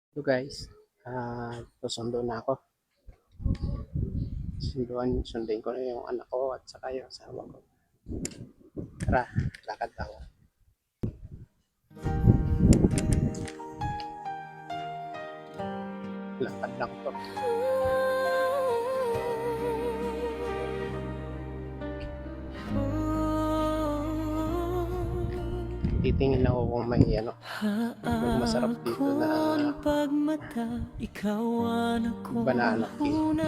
So guys, susundo na ako. Sundin ko na yung anak ko at saka yung asawa ko. Tara, lakad ako. Lakad lang to. Titingin ako kung may may masarap dito na banana cake.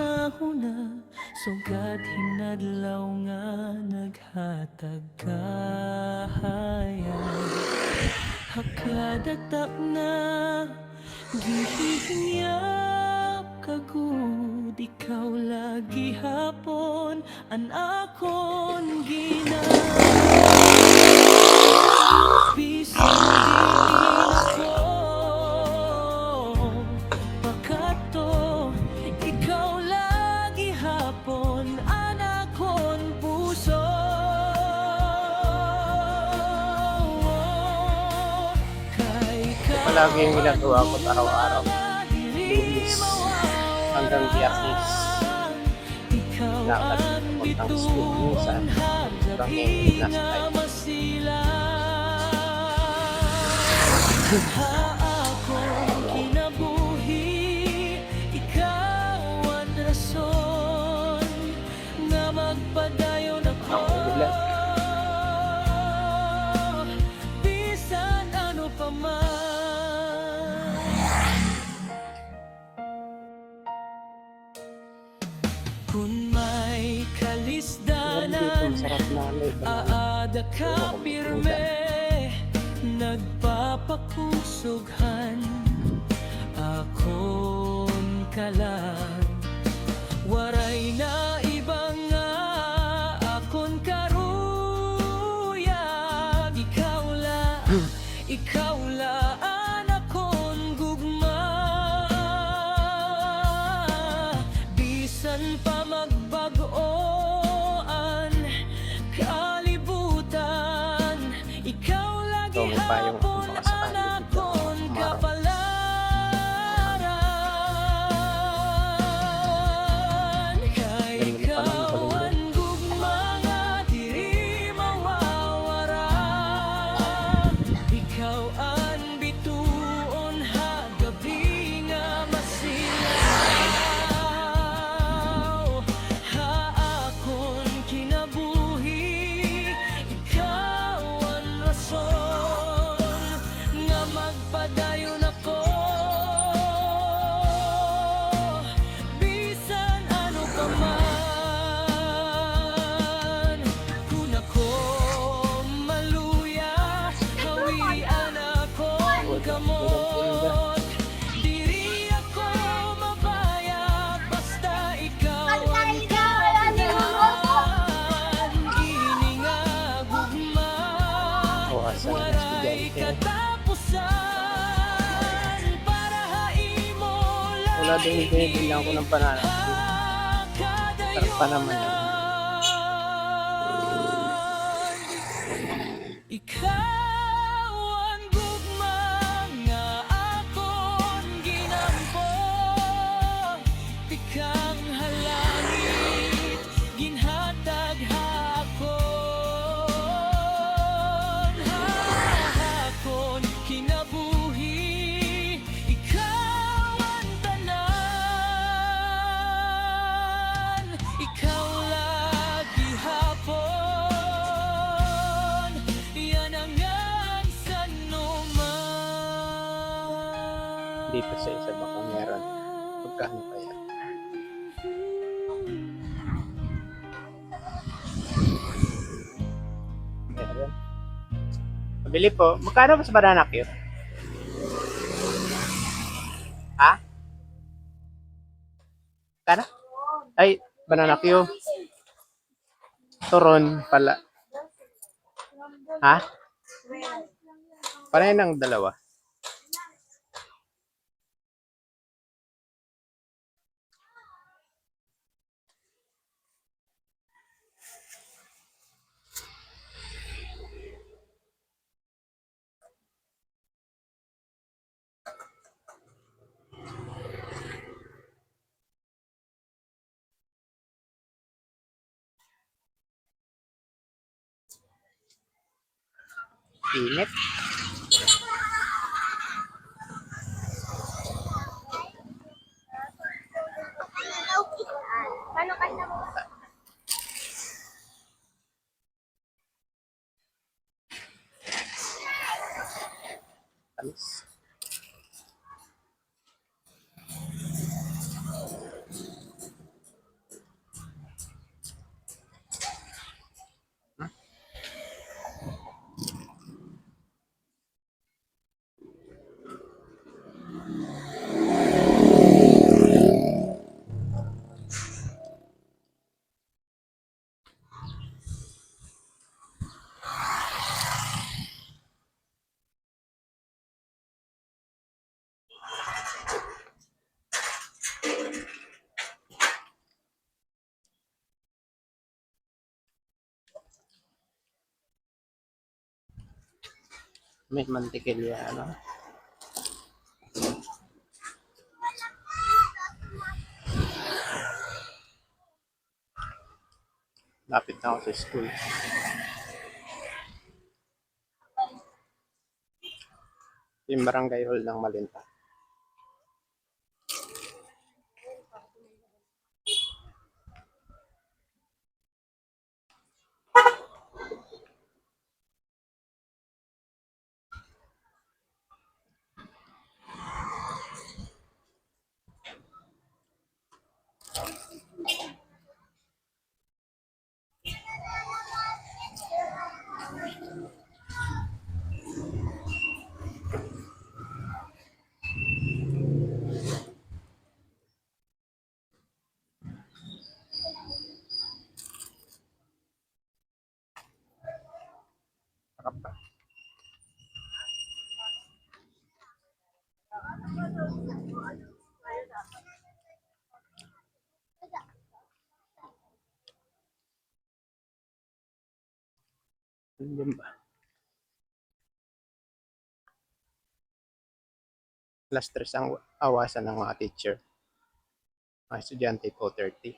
Sugat hinadlaw nga naghatag kahayan hakadatak na gihihinyap kagud ikaw lagi hapon an akon bisan di ako pakato ikaw lagi hapon an akon puso Palagi yung ginagawa ko araw-araw. Lunes hanggang Biyernes. Lakad papuntang school minsan. Kami nasa tayo. Akong kinabuhi, ikaw ang rason nga magpadayon ako. Bisan ano pa man. Kung may kalisdanan, aada ka pirme, nagpapakusughan akon kalan waray na ibang nga akon karuyag ikaw la an akon gugma bisan pa magbag-oan kalibutan ikaw lagi hapon an akon kapalaran kay ikaw ang gugma nga diri mawawara ikaw ang bituon hagabi nga masilaw akon kinabuhi ikaw ang rason nga magpadayon ako bisan ano pa man kung ako maluya hawian akong kamot diri ako mabayag basta ikaw ang kanan ini nga gugma walay katapusan para haimo Wala din binibili ako ng banana cake. Sarap pa naman yun. Ikaw ang gugma nga akon ginampon pikang halangit ginhatag hakon kinabuhi ikaw ang tanan ikaw lagi hapon yan ang sanuman Dito sa isa baka meron. Magkano kaya? Meron. Pabili po. Magkano ba sa banana cake? Ha? Magkano? Ay, banana cake. Turon pala. Ha? Panay ng dalawa. Init. Paano kaya mo? Tamis. May mantikilya, ano? Lapit na ako sa school. Yung barangay hall ng Malinta. Sarap pa. Yun ba? Plus 3 ang awasan ng mga teacher. Mga estudyante 2:30.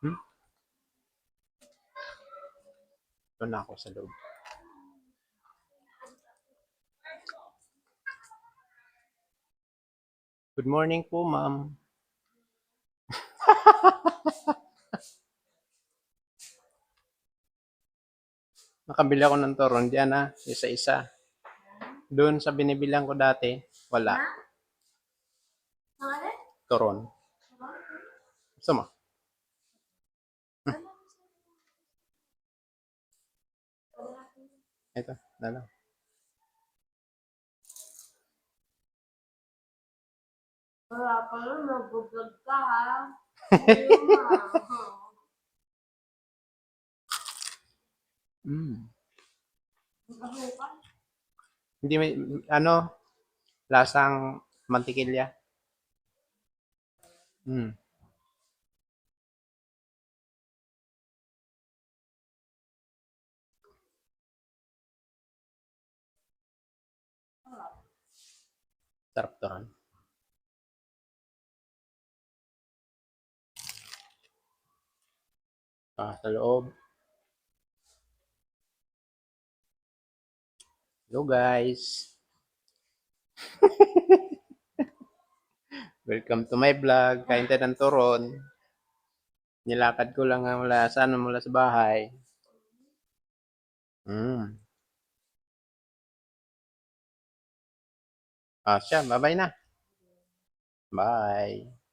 Hmm? Doon na ako sa loob. Good morning po, ma'am. Nakabili ako ng turon diyan, ha? Isa-isa. Doon sa binibilang ko dati, wala. Turon. Gusto mo? Ito, na lang. Wala pa nun, nag-vlog ka ha. Mm. Hindi may, ano, lasang mantikilya. Mm. Sarap turon. Sa loob. Hello guys. Welcome to my vlog. Kain tayo ng turon. Nilakad ko lang mula sa bahay. Mm. Siya, bye-bye na. Bye.